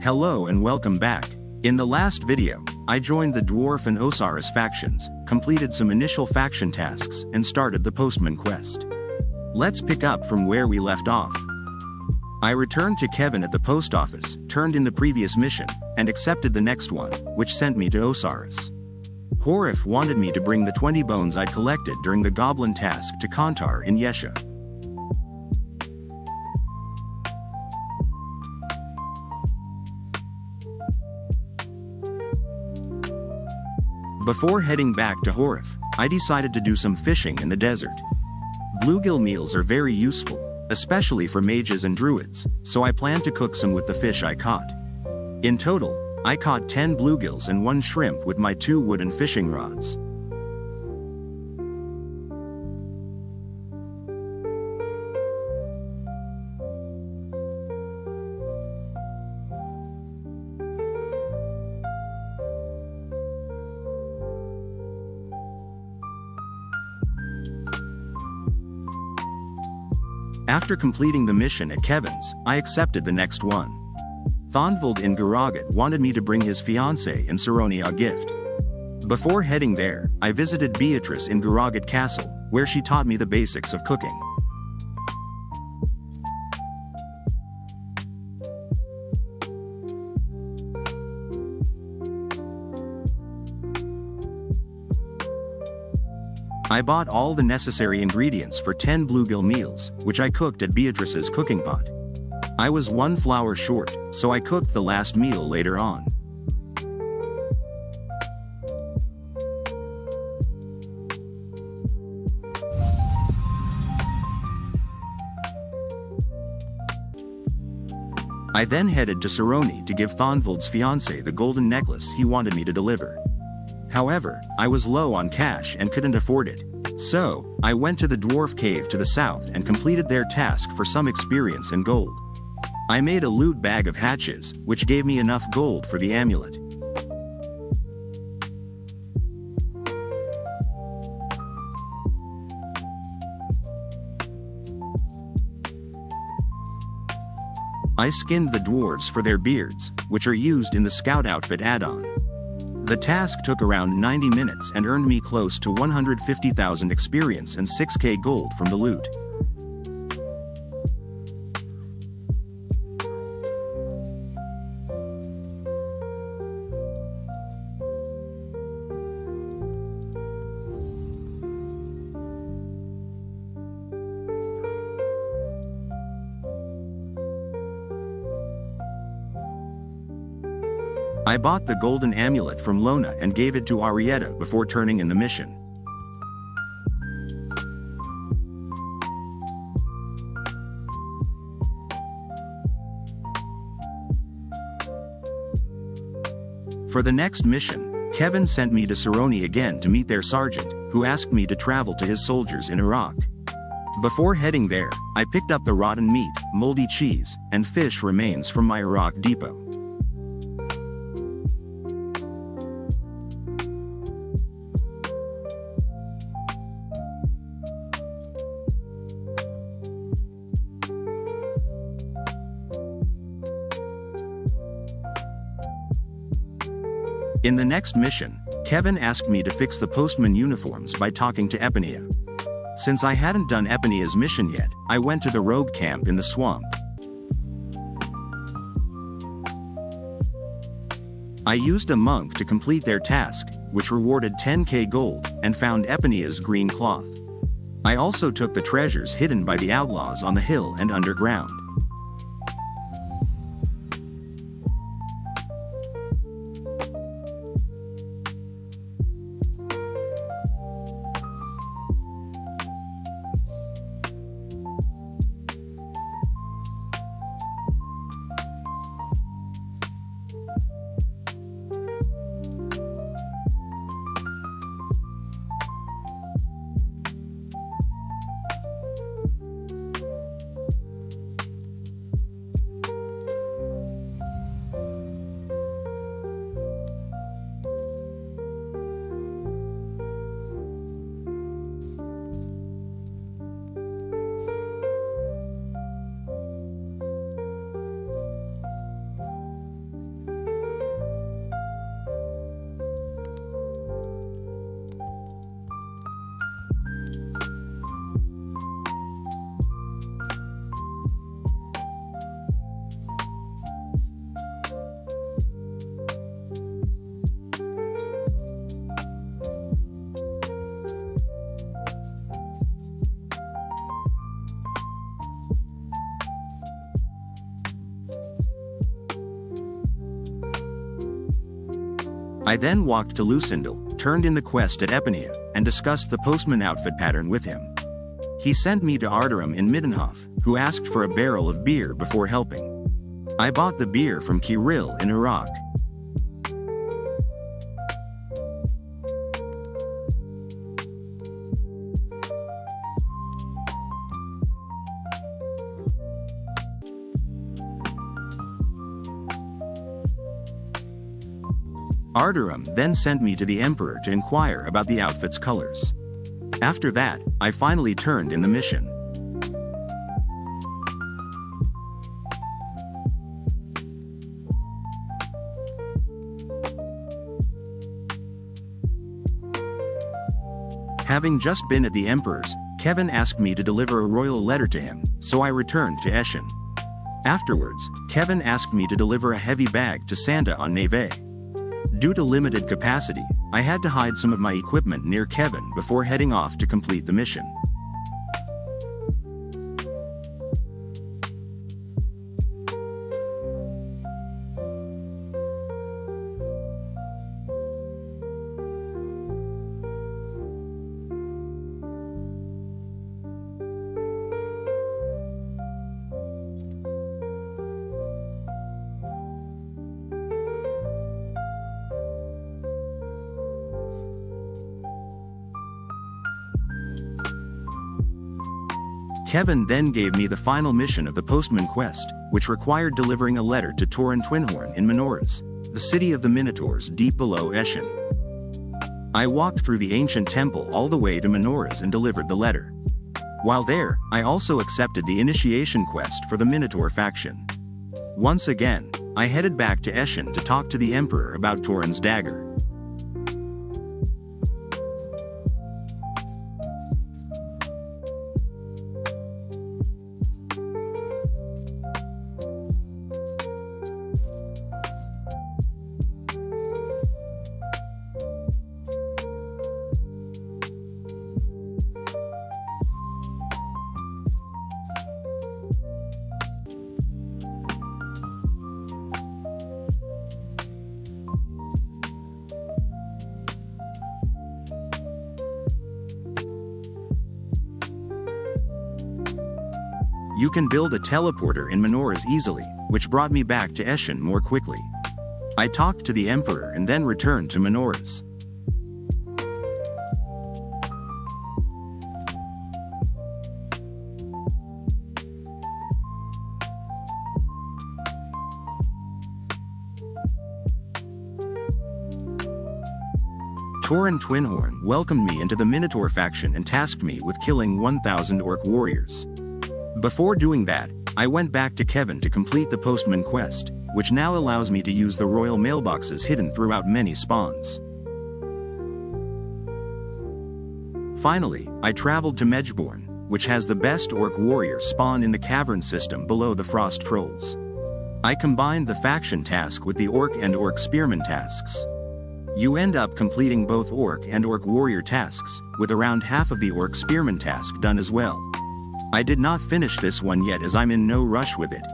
Hello and welcome back. In the last video, I joined the Dwarf and Osiris factions, completed some initial faction tasks, and started the Postman quest. Let's pick up from where we left off. I returned to Kevin at the post office, turned in the previous mission, and accepted the next one, which sent me to Osiris. Horif wanted me to bring the 20 bones I'd collected during the goblin task to Kantar in Yesha. Before heading back to Horif, I decided to do some fishing in the desert. Bluegill meals are very useful, especially for mages and druids, so I plan to cook some with the fish I caught. In total, I caught 10 bluegills and 1 shrimp with my 2 wooden fishing rods. After completing the mission at Kevin's, I accepted the next one. Thonvald in Garagat wanted me to bring his fiancée in Saroni a gift. Before heading there, I visited Beatrice in Garagat Castle, where she taught me the basics of cooking. I bought all the necessary ingredients for 10 bluegill meals, which I cooked at Beatrice's cooking pot. I was 1 flour short, so I cooked the last meal later on. I then headed to Saroni to give Thonvald's fiancé the golden necklace he wanted me to deliver. However, I was low on cash and couldn't afford it. So, I went to the dwarf cave to the south and completed their task for some experience and gold. I made a loot bag of hatches, which gave me enough gold for the amulet. I skinned the dwarves for their beards, which are used in the scout outfit add-on. The task took around 90 minutes and earned me close to 150,000 experience and 6k gold from the loot. I bought the golden amulet from Lona and gave it to Arietta before turning in the mission. For the next mission, Kevin sent me to Saroni again to meet their sergeant, who asked me to travel to his soldiers in Iraq. Before heading there, I picked up the rotten meat, moldy cheese, and fish remains from my Iraq depot. In the next mission, Kevin asked me to fix the postman uniforms by talking to Epinea. Since I hadn't done Epinea's mission yet, I went to the rogue camp in the swamp. I used a monk to complete their task, which rewarded 10k gold, and found Epinea's green cloth. I also took the treasures hidden by the outlaws on the hill and underground. I then walked to Lucindel, turned in the quest at Epinea, and discussed the postman outfit pattern with him. He sent me to Arterum in Middenhof, who asked for a barrel of beer before helping. I bought the beer from Kirill in Iraq. Arterum then sent me to the Emperor to inquire about the outfit's colors. After that, I finally turned in the mission. Having just been at the Emperor's, Kevin asked me to deliver a royal letter to him, so I returned to Eschen. Afterwards, Kevin asked me to deliver a heavy bag to Santa on Neve. Due to limited capacity, I had to hide some of my equipment near Kevin before heading off to complete the mission. Kevin then gave me the final mission of the postman quest, which required delivering a letter to Torin Twinhorn in Menoras, the city of the Minotaurs deep below Eschen. I walked through the ancient temple all the way to Menoras and delivered the letter. While there, I also accepted the initiation quest for the Minotaur faction. Once again, I headed back to Eschen to talk to the Emperor about Torin's dagger. You can build a teleporter in Menoras easily, which brought me back to Eschen more quickly. I talked to the Emperor and then returned to Menoras. Torin Twinhorn welcomed me into the Minotaur faction and tasked me with killing 1,000 orc warriors. Before doing that, I went back to Kevin to complete the postman quest, which now allows me to use the royal mailboxes hidden throughout many spawns. Finally, I traveled to Medjborn, which has the best orc warrior spawn in the cavern system below the frost trolls. I combined the faction task with the orc and orc spearman tasks. You end up completing both orc and orc warrior tasks, with around half of the orc spearman task done as well. I did not finish this one yet as I'm in no rush with it.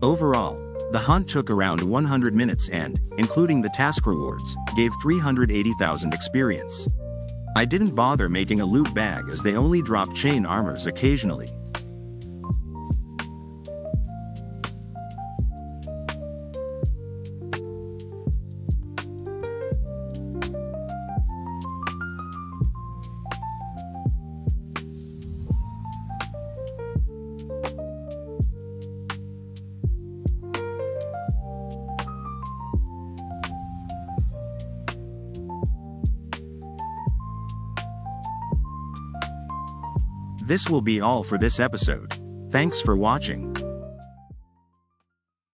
Overall, the hunt took around 100 minutes and, including the task rewards, gave 380,000 experience. I didn't bother making a loot bag as they only drop chain armors occasionally. This will be all for this episode. Thanks for watching.